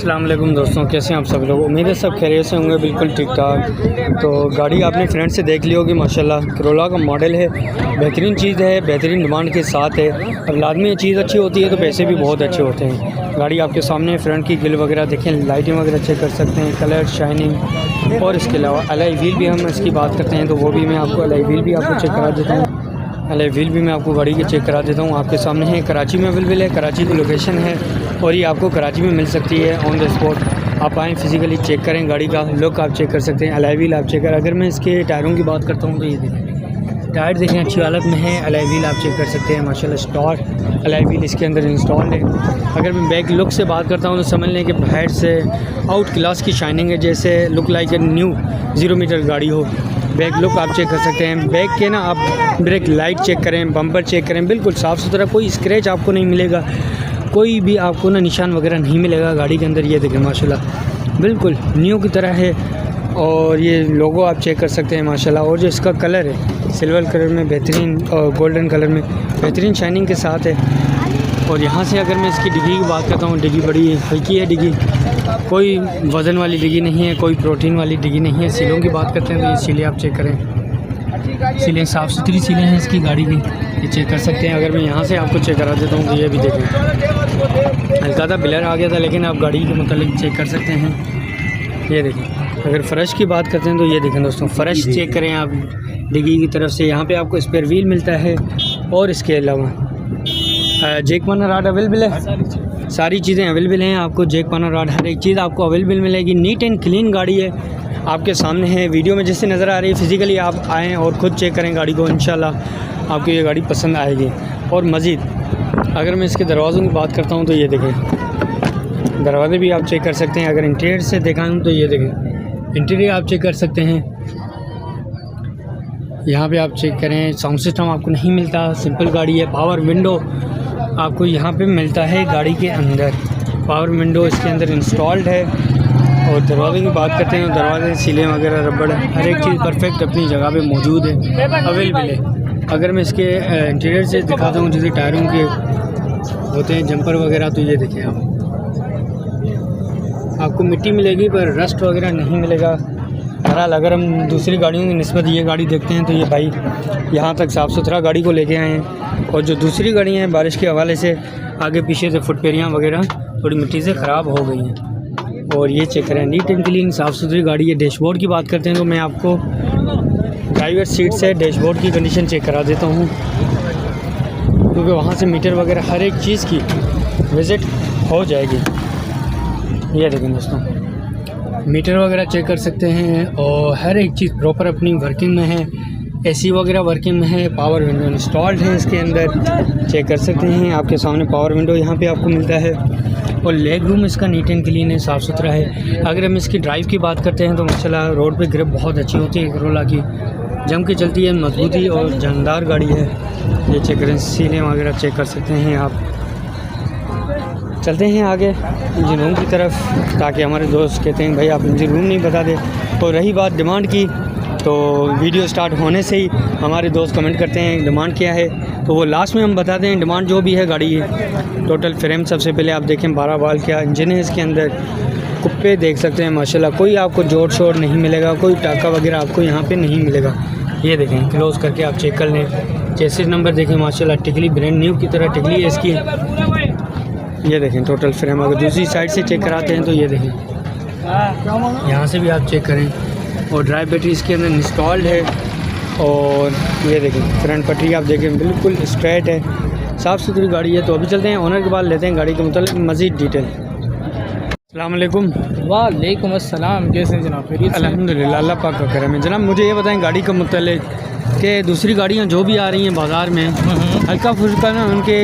अस्सलाम वालेकुम दोस्तों, कैसे हैं आप सब लोग। उम्मीद है सब खैरियत से होंगे, बिल्कुल ठीक ठाक। तो गाड़ी आपने फ्रेंड से देख ली होगी, माशाल्लाह करोला का मॉडल है, बेहतरीन चीज़ है, बेहतरीन डिमांड के साथ है। अब लाजमी ये चीज़ अच्छी होती है तो पैसे भी बहुत अच्छे होते हैं। गाड़ी आपके सामने, फ्रंट की ग्रिल वगैरह देखें, लाइटिंग वगैरह चेक कर सकते हैं, कलर, शाइनिंग। और इसके अलावा अलॉय व्हील भी हम इसकी बात करते हैं तो वो भी मैं आपको अलॉय व्हील भी आपको चेक करा देता हूँ। अलॉय व्हील भी मैं आपको गाड़ी के चेक करा देता हूँ। आपके सामने है, कराची में अवेलेबल है, कराची की लोकेशन है और ये आपको कराची में मिल सकती है ऑन द स्पॉट। आप आएँ, फिज़िकली चेक करें, गाड़ी का लुक आप चेक कर सकते हैं, अलॉय व्हील आप चेक करें। अगर मैं इसके टायरों की बात करता हूँ तो ये देखें, टायर देखें अच्छी हालत में है। अलॉय व्हील आप चेक कर सकते हैं, माशाल्लाह स्टार अलॉय व्हील इसके अंदर इंस्टॉल्ड है। अगर मैं बैक लुक से बात करता हूँ तो समझ लें कि बाहर से आउट क्लास की शाइनिंग है, जैसे look like a new 0 metre गाड़ी हो। बैक लुक आप चेक कर सकते हैं। बैक के ना आप ब्रेक लाइट चेक करें, बम्पर चेक करें, बिल्कुल साफ़ सुथरा, कोई स्क्रैच आपको नहीं मिलेगा, कोई भी आपको ना निशान वगैरह नहीं मिलेगा गाड़ी के अंदर। ये देखें माशाल्लाह बिल्कुल न्यू की तरह है। और ये लोगो आप चेक कर सकते हैं माशाल्लाह। और जो इसका कलर है सिल्वर कलर में बेहतरीन और गोल्डन कलर में बेहतरीन शाइनिंग के साथ है। और यहाँ से अगर मैं इसकी डिग्गी की बात करता हूँ, डिग्गी बड़ी हल्की है, डिग्गी कोई वज़न वाली डिग्गी नहीं है, कोई प्रोटीन वाली डिग्गी नहीं है। सीलों की बात करते हैं तो ये सीलें आप चेक करें, सीलें साफ़ सुथरी सीलें हैं इसकी गाड़ी की, ये चेक कर सकते हैं। अगर मैं यहाँ से आपको चेक करा देता हूँ तो ये भी देखें, हल्का सा ब्लर आ गया था लेकिन आप गाड़ी के मतलब चेक कर सकते हैं। ये देखें, अगर फ़र्श की बात करते हैं तो ये देखें दोस्तों, फ़र्श चेक करें आप डिग्गी की तरफ से। यहाँ पे आपको स्पेयर व्हील मिलता है और इसके अलावा जैक पाना रॉड अवेलेबल है, सारी चीज़ें अवेलेबल हैं आपको। जैक पाना रॉड हर एक चीज़ आपको अवेलेबल मिलेगी। नीट एंड क्लीन गाड़ी है, आपके सामने है, वीडियो में जैसे नज़र आ रही है। फिज़िकली आप आएँ और ख़ुद चेक करें गाड़ी को, इंशाल्लाह आपको ये गाड़ी पसंद आएगी। और मज़ीद अगर मैं इसके दरवाज़ों की बात करता हूँ तो ये देखें, दरवाज़े भी आप चेक कर सकते हैं। अगर इंटीरियर से दिखाऊँ तो ये देखें, इंटीरियर आप चेक कर सकते हैं। यहाँ पे आप चेक करें, साउंड सिस्टम आपको नहीं मिलता, सिंपल गाड़ी है। पावर विंडो आपको यहाँ पे मिलता है गाड़ी के अंदर, पावर विंडो इसके अंदर इंस्टॉल्ड है। और दरवाजे की बात करते हैं, दरवाजे, सीलें वगैरह, रबड़, हर एक चीज़ परफेक्ट अपनी जगह पे मौजूद है, अवेलेबल है। अगर मैं इसके इंटीरियर से दिखाता हूँ, जैसे टायरों के होते हैं जंपर वगैरह, तो ये देखें आपको मिट्टी मिलेगी पर रस्ट वगैरह नहीं मिलेगा। बहरहाल अगर हम दूसरी गाड़ियों की निस्बत ये गाड़ी देखते हैं तो ये भाई यहाँ तक साफ़ सुथरा गाड़ी को लेके आए हैं। और जो दूसरी गाड़ियाँ हैं बारिश के हवाले से आगे पीछे से फुटपेरियाँ वगैरह थोड़ी मिट्टी से ख़राब हो गई हैं। और ये चेक करें, नीट एंड क्लीन साफ़ सुथरी गाड़ी है। डैशबोर्ड की बात करते हैं तो मैं आपको ड्राइवर सीट से डैशबोर्ड की कंडीशन चेक करा देता हूँ, क्योंकि वहाँ से मीटर वगैरह हर एक चीज़ की विज़िट हो जाएगी। ये देखें दोस्तों, मीटर वगैरह चेक कर सकते हैं और हर एक चीज़ प्रॉपर अपनी वर्किंग में है। एसी वगैरह वर्किंग में है, पावर विंडो इंस्टॉल्ड है इसके अंदर, चेक कर सकते हैं। आपके सामने पावर विंडो यहाँ पे आपको मिलता है। और लेग रूम इसका नीट एंड क्लीन है, साफ़ सुथरा है। अगर हम इसकी ड्राइव की बात करते हैं तो माशाल्लाह रोड पे ग्रिप बहुत अच्छी होती है करोला की, जम के चलती है, मजबूती और जानदार गाड़ी है। ये चेक करें, सीलें वगैरह चेक कर सकते हैं आप। चलते हैं आगे इंजन रूम की तरफ, ताकि हमारे दोस्त कहते हैं भाई आप इंजन रूम नहीं बता दे। तो रही बात डिमांड की, तो वीडियो स्टार्ट होने से ही हमारे दोस्त कमेंट करते हैं डिमांड क्या है, तो वो लास्ट में हम बताते हैं डिमांड जो भी है गाड़ी है। टोटल फ्रेम सबसे पहले आप देखें 12 बाल क्या इंजन है इसके अंदर। कुप्पे देख सकते हैं माशाल्लाह, कोई आपको जोड़ शोर नहीं मिलेगा, कोई टाका वगैरह आपको यहाँ पे नहीं मिलेगा। ये देखें, क्लोज़ करके आप चेक कर लें। चेसिस नंबर देखें माशाल्लाह, टिकली ब्रांड न्यू की तरह टिकली है इसकी। ये देखें टोटल फ्रेम। अगर दूसरी साइड से चेक कराते हैं तो ये देखें, यहाँ से भी आप चेक करें। और ड्राइव बैटरी इसके अंदर इंस्टॉल्ड है। और ये देखें फ्रंट पटरी आप देखें बिल्कुल स्ट्रेट है, साफ़ सुथरी गाड़ी है। तो अभी चलते हैं ओनर के बाद लेते हैं गाड़ी के मतलब मज़ीद डिटेल। अस्सलाम वालेकुम। वालेकुम अस्सलाम, कैसे हैं जनाब? अल्हम्दुलिल्लाह, अल्लाह पाक का करम है। जनाब मुझे ये बताएं गाड़ी का मतलब कि दूसरी गाड़ियाँ जो भी आ रही हैं बाज़ार में, हल्का फुल्का ना उनके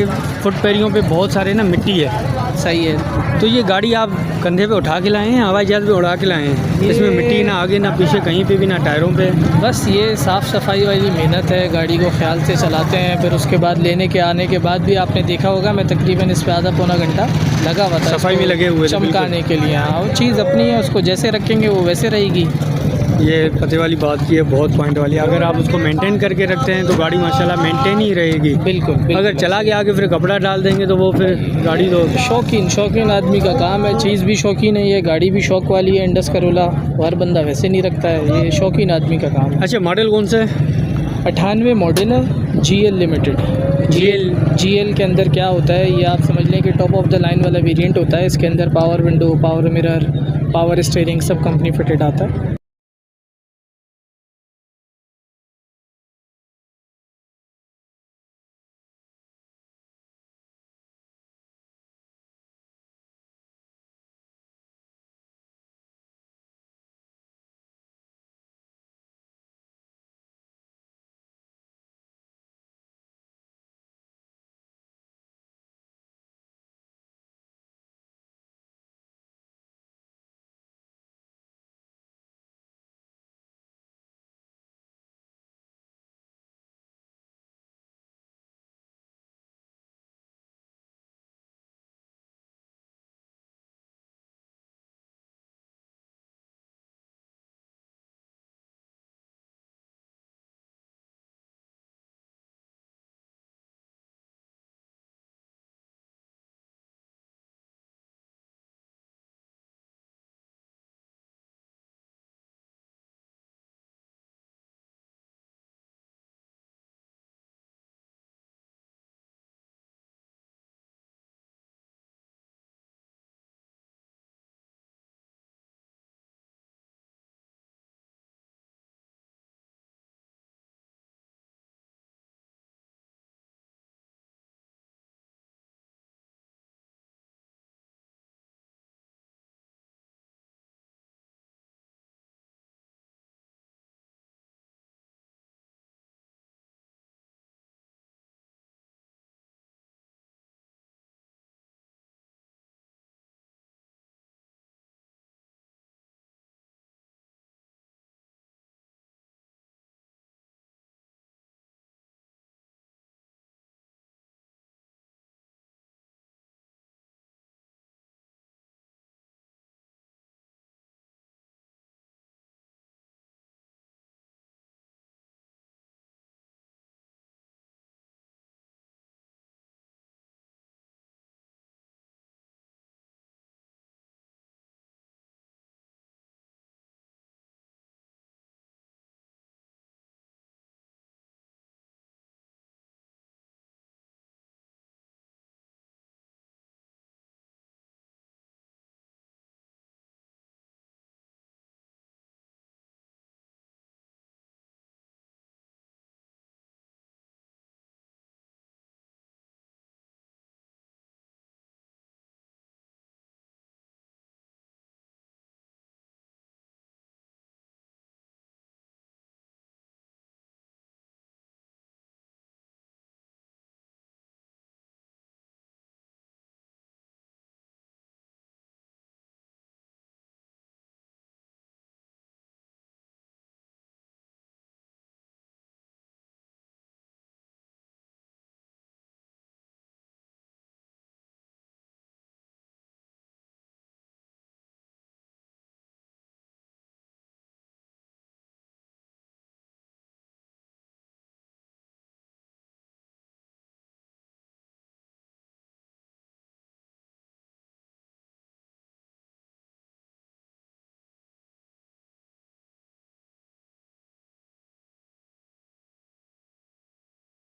फुट पैरियों पे बहुत सारे ना मिट्टी है। सही है। तो ये गाड़ी आप कंधे पे उठा के लाए हैं, हवाई जहाज़ पे उड़ा के लाए हैं? इसमें मिट्टी ना आगे ना पीछे कहीं पे भी, ना टायरों पे। बस ये साफ़ सफाई वाली मेहनत है, गाड़ी को ख्याल से चलाते हैं। फिर उसके बाद लेने के आने के बाद भी आपने देखा होगा, मैं तकरीबन इस पर आधा पौना घंटा लगा हुआ था सफाई में लगे हुए चमकाने के लिए। हाँ, वो चीज़ अपनी है, उसको जैसे रखेंगे वो वैसे रहेगी। ये पते वाली बात की है, बहुत पॉइंट वाली। अगर आप उसको मेंटेन करके रखते हैं तो गाड़ी माशाल्लाह मेंटेन ही रहेगी। बिल्कुल, बिल्कुल। अगर चला के आगे फिर कपड़ा डाल देंगे तो वो फिर गाड़ी तो शौकीन आदमी का काम है। चीज़ भी शौकीन है, ये गाड़ी भी शौक वाली है। इंडस करोला हर बंदा वैसे नहीं रखता है, ये शौकीन आदमी का काम है। अच्छा, मॉडल कौन सा है? 98 मॉडल है, GL लिमिटेड। GL के अंदर क्या होता है, ये आप समझ लें कि टॉप ऑफ द लाइन वाला वेरिएंट होता है। इसके अंदर power window, power mirror, power steering सब कंपनी फिटेड आता है।